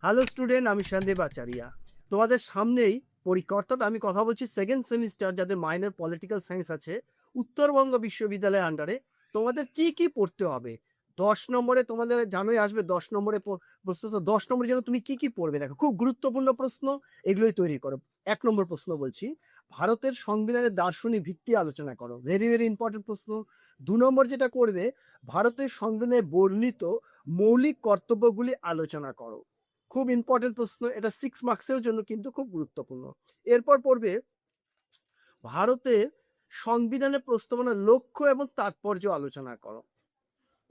Hello student, আমি সন্দীপ আচারিয়া। তোমাদের সামনেই পরীক্ষা, অর্থাৎ আমি কথা বলছি সেকেন্ড সেমিস্টার যাদের মাইনর পলিটিক্যাল সায়েন্স আছে উত্তরবঙ্গ বিশ্ববিদ্যালয়ের আন্ডারে। তোমাদের কি কি পড়তে হবে? 10 নম্বরে তোমাদের জানোই আসবে, 10 নম্বরে প্রশ্ন। তো 10 নম্বরের জন্য তুমি কি কি পড়বে, দেখো খুব গুরুত্বপূর্ণ প্রশ্ন, এগুলোই তৈরি করো। 1 নম্বর প্রশ্ন বলছি, ভারতের সংবিধানের দার্শনিক ভিত্তি আলোচনা করো। ভেরি ভেরি ইম্পর্টেন্ট প্রশ্ন। 2 নম্বর যেটা করবে, ভারতের সংবিধানে বর্ণিত মৌলিক কর্তব্যগুলি আলোচনা করো। খুব ইম্পর্টেন্ট প্রশ্ন, এটা 6 মার্কসের জন্য কিন্তু খুব গুরুত্বপূর্ণ। এরপর পড়বে, ভারতের সংবিধানের প্রস্তাবনার লক্ষ্য এবং তাৎপর্য আলোচনা করো।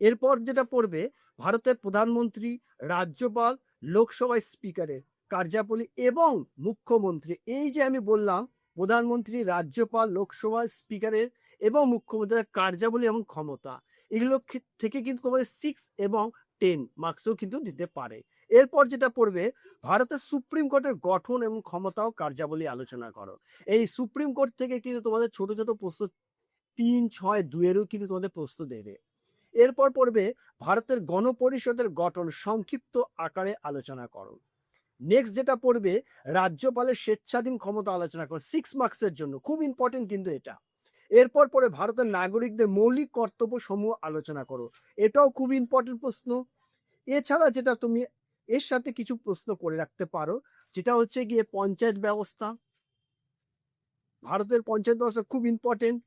এরপর যেটা পড়বে, ভারতের প্রধানমন্ত্রী, রাজ্যপাল, লোকসভা স্পিকারের কার্যাবলী এবং মুখ্যমন্ত্রী, এই যে আমি বললাম প্রধানমন্ত্রী, রাজ্যপাল, লোকসভা স্পিকারের এবং মুখ্যমন্ত্রীর কার্যাবলী এবং ক্ষমতা, এগুলো থেকে কিন্তু তোমাদের 6 এবং 10 মার্কসও কিন্তু দিতে পারে। এরপর যেটা পড়বে, ভারতের সুপ্রিম কোর্টের গঠন এবং ক্ষমতা ও কার্যাবলী আলোচনা করো। এই সুপ্রিম কোর্ট থেকে কিন্তু তোমাদের ছোট ছোট প্রশ্ন 3, 6, 2-এরও কিন্তু তোমাদের প্রশ্ন দেবে। এরপর পড়বে, ভারতের গণপরিষদের গঠন সংক্ষিপ্ত আকারে আলোচনা করো। নেক্সট যেটা পড়বে, রাজ্যপালের স্বেচ্ছাধীন ক্ষমতা আলোচনা করো। 6 মার্কসের জন্য খুব ইম্পর্টেন্ট কিন্তু এটা। এরপর পরে ভারতের নাগরিকদের মৌলিক কর্তব্য সমূহ আলোচনা করো, এটাও খুব ইম্পর্টেন্ট প্রশ্ন। এছাড়া যেটা তুমি এর সাথে কিছু প্রশ্ন করে রাখতে পারো, যেটা হচ্ছে গিয়ে পঞ্চায়েত ব্যবস্থা। ভারতের পঞ্চায়েত ব্যবস্থা খুব ইম্পর্টেন্ট।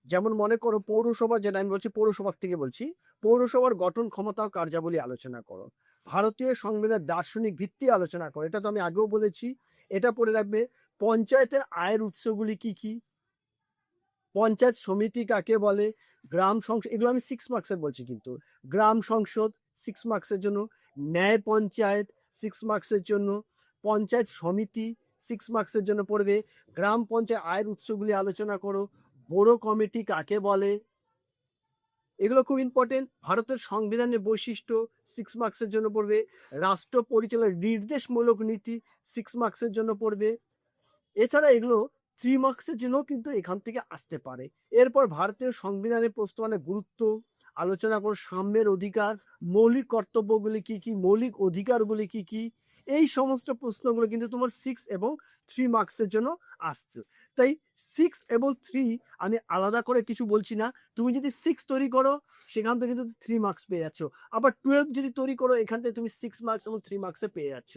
যেমন মনে করো পৌরসভা, যেটা আমি বলছি পৌরসভার থেকে বলছি, পৌরসভার গঠন, ক্ষমতা ও কার্যাবলী আলোচনা করো। ভারতীয় সংবিধানের দার্শনিক ভিত্তি আলোচনা করো, এটা তো আমি আগেও বলেছি। এটা পড়ে রাখবে, পঞ্চায়েতের আয়ের উৎসগুলি কি কি, পঞ্চায়েত সমিতি কাকে বলে, গ্রাম সংসদ, এগুলো আমি 6 মার্কসের বলছি কিন্তু। গ্রাম সংসদ 6 মার্কসের জন্য, ন্যায় পঞ্চায়েত 6 মার্কসের জন্য, পঞ্চায়েত সমিতি 6 মার্কসের জন্য পড়বে। গ্রাম পঞ্চায়েত আয়ের উৎসগুলি আলোচনা করো। বড় কমিটি কাকে বলে, এগুলো খুব ইম্পর্টেন্ট। ভারতের সংবিধানের বৈশিষ্ট্য 6 মার্কসের জন্য পড়বে। রাষ্ট্র পরিচালনার নির্দেশমূলক নীতি 6 মার্কসের জন্য পড়বে। এছাড়া এগুলো 3 মার্কসের জন্য কিন্তু এখান থেকে আসতে পারে। এরপর ভারতীয় সংবিধানের প্রস্তাবনার গুরুত্ব আলোচনা করো। সাম্যের অধিকার, মৌলিক কর্তব্যগুলি কি কি, মৌলিক অধিকারগুলি কি কি, এই সমস্ত প্রশ্নগুলো কিন্তু তোমার 6 এবং 3 মার্কসের জন্য আসছে। তাই 6 এবং 3 আমি আলাদা করে কিছু বলছি না। তুমি যদি 6 তৈরি করো সেখান থেকে কিন্তু 3 মার্কস পেয়ে যাচ্ছ। আবার 12 যদি তৈরি করো এখান থেকে তুমি 6 মার্কস এবং 3 মার্কসে পেয়ে যাচ্ছ।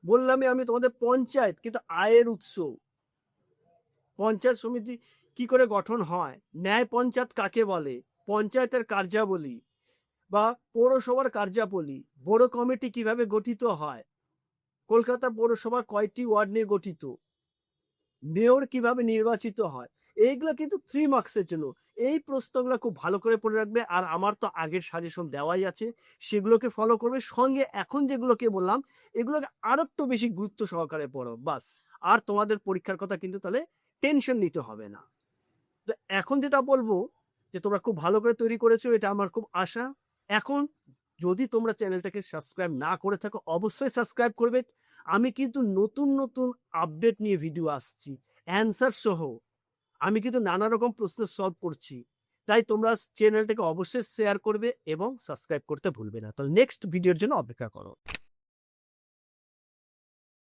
বললামই আমি তোমাদের পঞ্চায়েত কিন্তু আয়ের উৎস, পঞ্চায়েত সমিতি কি করে গঠন হয়, ন্যায় পঞ্চায়েত কাকে বলে, পঞ্চায়েতের কার্যাবলী বা পৌরসভার কার্যাবলী, বড় কমিটি কিভাবে গঠিত হয়, কলকাতা পৌরসভার কয়টি ওয়ার্ড নিয়ে গঠিত, মেয়র কিভাবে নির্বাচিত হয়, এইগুলো কিন্তু 3 মার্কসের জন্য। এই প্রশ্নগুলো খুব ভালো করে পড়ে রাখবে। আর আমার তো আগের সাজেশন দেওয়াই আছে, সেগুলোকে ফলো করবে। সঙ্গে এখন যেগুলোকে বললাম এগুলোকে আরো একটু বেশি গুরুত্ব সহকারে পড়ো, বাস। আর তোমাদের পরীক্ষার কথা কিন্তু তাহলে টেনশন নিতে হবে না। তো এখন যেটা বলবো, যে তোমরা খুব ভালো করে তৈরি করেছো, এটা আমার খুব আশা। এখন যদি তোমরা চ্যানেলটাকে সাবস্ক্রাইব না করে থাকো অবশ্যই সাবস্ক্রাইব করবে। আমি কিন্তু নতুন নতুন আপডেট নিয়ে ভিডিও আসছি, অ্যান্সার সহ। আমি কিন্তু নানা রকম প্রশ্ন সলভ করছি। তাই তোমরা চ্যানেলটাকে অবশ্যই শেয়ার করবে এবং সাবস্ক্রাইব করতে ভুলবে না। তো নেক্সট ভিডিওর জন্য অপেক্ষা করো।